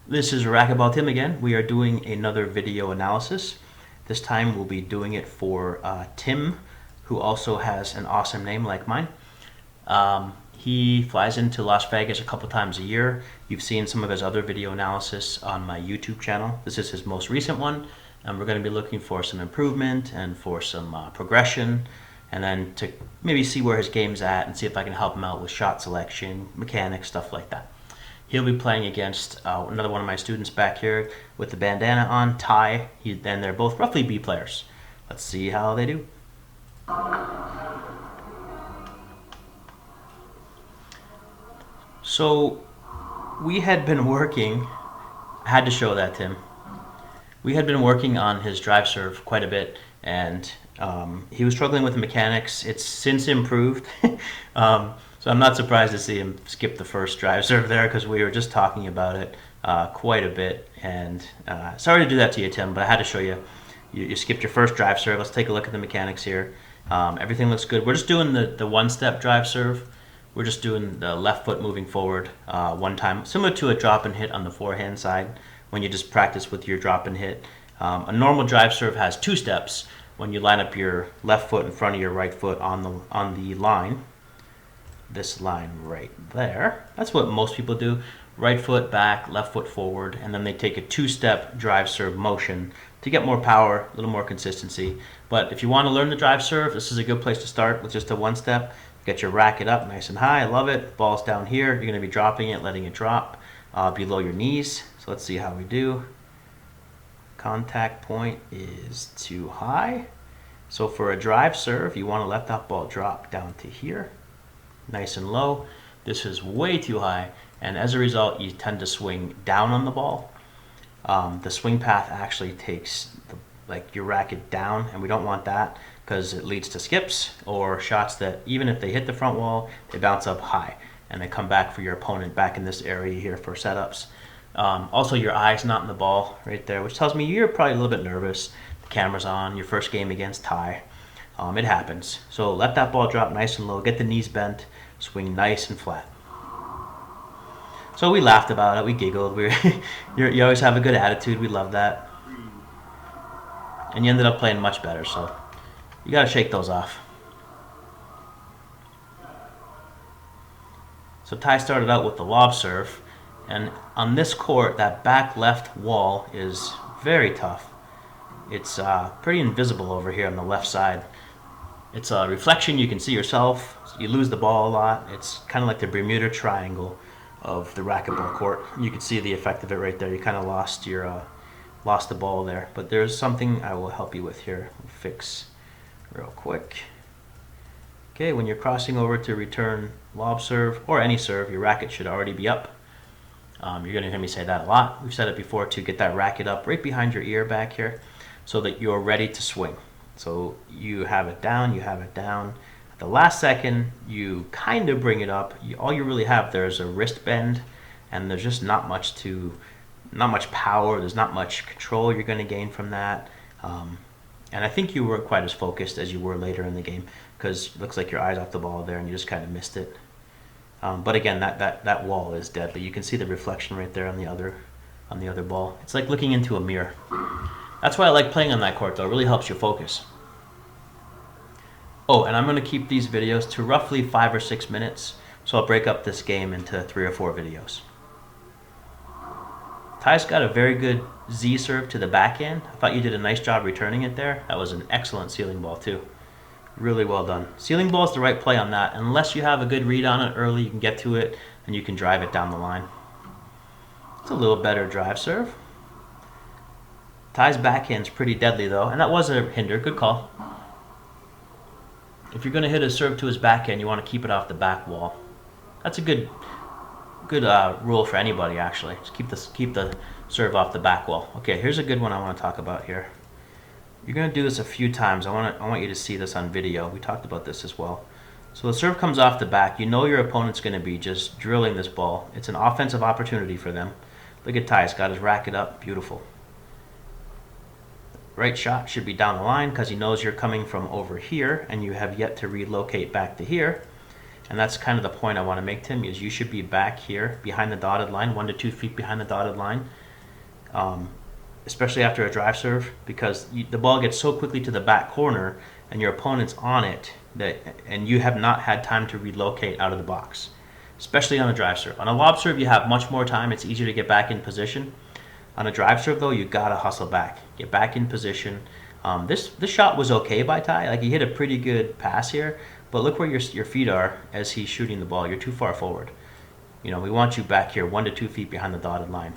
This is Racquetball Tim again. We are doing another video analysis. This time we'll be doing it for Tim, who also has an awesome name like mine. He flies into Las Vegas a couple times a year. You've seen some of his other video analysis on my YouTube channel. This is his most recent one, and we're going to be looking for some improvement and for some progression, and then to maybe see where his game's at and see if I can help him out with shot selection, mechanics, stuff like that. He'll be playing against another one of my students back here with the bandana on, Ty. And they're both roughly B players. Let's see how they do. So we had been working, I had to show that, Tim. We had been working on his drive serve quite a bit, and he was struggling with the mechanics. It's since improved. So I'm not surprised to see him skip the first drive serve there, because we were just talking about it quite a bit. And sorry to do that to you, Tim, but I had to show you. You skipped your first drive serve. Let's take a look at the mechanics here. Everything looks good. We're just doing the one-step drive serve. We're just doing the left foot moving forward one time, similar to a drop and hit on the forehand side when you just practice with your drop and hit. A normal drive serve has two steps when you line up your left foot in front of your right foot on the line. This line right there. That's what most people do. Right foot back, left foot forward, and then they take a two-step drive serve motion to get more power, a little more consistency. But if you want to learn the drive serve, this is a good place to start with just a one-step. Get your racket up nice and high. I love it. Ball's down here. You're going to be dropping it, letting it drop below your knees. So let's see how we do. Contact point is too high. So for a drive serve, you want to let that ball drop down to here. Nice and low. This is way too high, and as a result you tend to swing down on the ball. The swing path actually takes your racket down, and we don't want that because it leads to skips or shots that even if they hit the front wall, they bounce up high and they come back for your opponent back in this area here for setups. Also, your eye's not in the ball right there, which tells me you're probably a little bit nervous. The camera's on, your first game against Ty. It happens. So let that ball drop nice and low, get the knees bent, swing nice and flat. So we laughed about it, we giggled. You always have a good attitude, we love that. And you ended up playing much better, so you gotta shake those off. So Ty started out with the lob serve, and on this court, that back left wall is very tough. It's pretty invisible over here on the left side. It's a reflection, you can see yourself. You lose the ball a lot. It's kind of like the Bermuda Triangle of the racquetball court. You can see the effect of it right there. You kind of lost the ball there. But there's something I will help you with here. We'll fix real quick. Okay, when you're crossing over to return lob serve or any serve, your racket should already be up. You're going to hear me say that a lot. We've said it before, to get that racket up right behind your ear back here so that you're ready to swing. So you have it down, you have it down. At the last second, you kind of bring it up. All you really have there is a wrist bend, and there's just not much power. There's not much control you're going to gain from that. And I think you weren't quite as focused as you were later in the game, because it looks like your eye's off the ball there and you just kind of missed it. But again, that wall is dead, but you can see the reflection right there on the other ball. It's like looking into a mirror. That's why I like playing on that court, though. It really helps you focus. Oh, and I'm going to keep these videos to roughly 5 or 6 minutes, so I'll break up this game into 3 or 4 videos. Ty's got a very good Z serve to the backhand. I thought you did a nice job returning it there. That was an excellent ceiling ball, too. Really well done. Ceiling ball is the right play on that. Unless you have a good read on it early, you can get to it, and you can drive it down the line. It's a little better drive serve. Ty's backhand's pretty deadly, though, and that was a hinder. Good call. If you're going to hit a serve to his backhand, you want to keep it off the back wall. That's a good rule for anybody, actually. Just keep the serve off the back wall. Okay, here's a good one I want to talk about here. You're going to do this a few times. I want you to see this on video. We talked about this as well. So the serve comes off the back. You know your opponent's going to be just drilling this ball. It's an offensive opportunity for them. Look at Ty. He's got his racket up. Beautiful. Right shot should be down the line because he knows you're coming from over here and you have yet to relocate back to here. And that's kind of the point I want to make, Tim, is you should be back here behind the dotted line, 1 to 2 feet behind the dotted line, especially after a drive serve, because the ball gets so quickly to the back corner and your opponent's on it, and you have not had time to relocate out of the box, especially on a drive serve. On a lob serve, you have much more time. It's easier to get back in position. On a drive serve, though, you got to hustle back. Get back in position. This shot was okay by Ty. Like, he hit a pretty good pass here, but look where your feet are as he's shooting the ball. You're too far forward. We want you back here 1 to 2 feet behind the dotted line.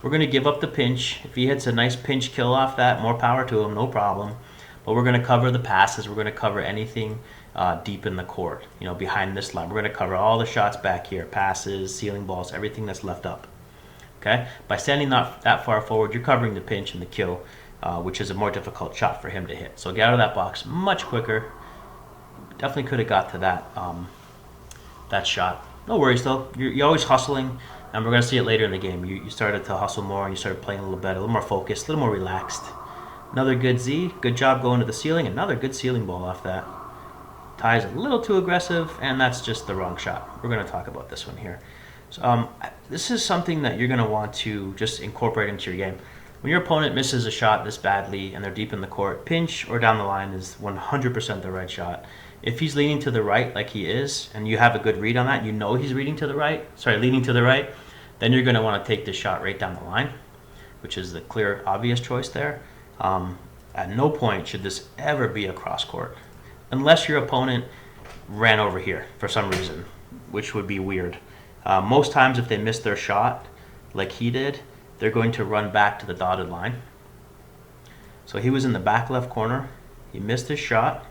We're going to give up the pinch. If he hits a nice pinch kill off that, more power to him, no problem. But we're going to cover the passes. We're going to cover anything deep in the court, behind this line. We're going to cover all the shots back here, passes, ceiling balls, everything that's left up. Okay? By standing that far forward, you're covering the pinch and the kill, which is a more difficult shot for him to hit. So get out of that box much quicker. Definitely could have got to that shot. No worries, though. You're always hustling, and we're going to see it later in the game. You started to hustle more, and you started playing a little better, a little more focused, a little more relaxed. Another good Z. Good job going to the ceiling. Another good ceiling ball off that. Ty's a little too aggressive, and that's just the wrong shot. We're going to talk about this one here. So, this is something that you're going to want to just incorporate into your game. When your opponent misses a shot this badly and they're deep in the court, pinch or down the line is 100% the right shot. If he's leaning to the right like he is, and you have a good read on that, he's leaning to the right, then you're going to want to take this shot right down the line, which is the clear, obvious choice there. At no point should this ever be a cross court, unless your opponent ran over here for some reason, which would be weird. Most times if they miss their shot, like he did, they're going to run back to the dotted line. So he was in the back left corner. He missed his shot.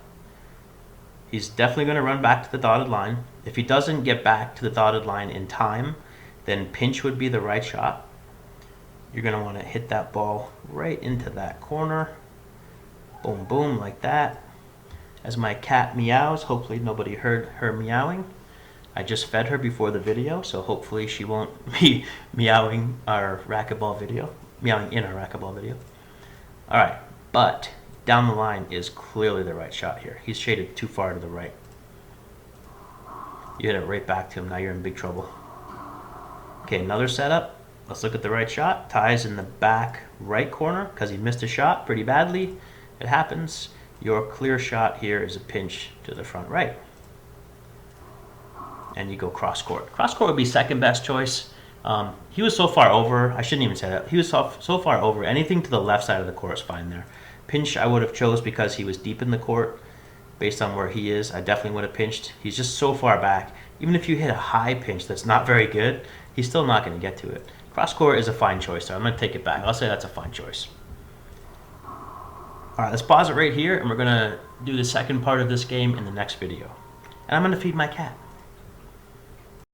He's definitely going to run back to the dotted line. If he doesn't get back to the dotted line in time, then pinch would be the right shot. You're going to want to hit that ball right into that corner. Boom, boom, like that. As my cat meows, hopefully nobody heard her meowing. I just fed her before the video, so hopefully she won't be meowing our racquetball video, meowing in our racquetball video. All right, but down the line is clearly the right shot here. He's shaded too far to the right. You hit it right back to him. Now you're in big trouble. Okay, another setup. Let's look at the right shot. Ty's in the back right corner because he missed a shot pretty badly. It happens. Your clear shot here is a pinch to the front right. And you go cross court. Cross court would be second best choice. He was so far over. I shouldn't even say that. He was so far over. Anything to the left side of the court is fine there. Pinch I would have chose because he was deep in the court. Based on where he is, I definitely would have pinched. He's just so far back. Even if you hit a high pinch that's not very good, he's still not going to get to it. Cross court is a fine choice, so I'm going to take it back. I'll say that's a fine choice. All right, let's pause it right here, and we're going to do the second part of this game in the next video. And I'm going to feed my cat.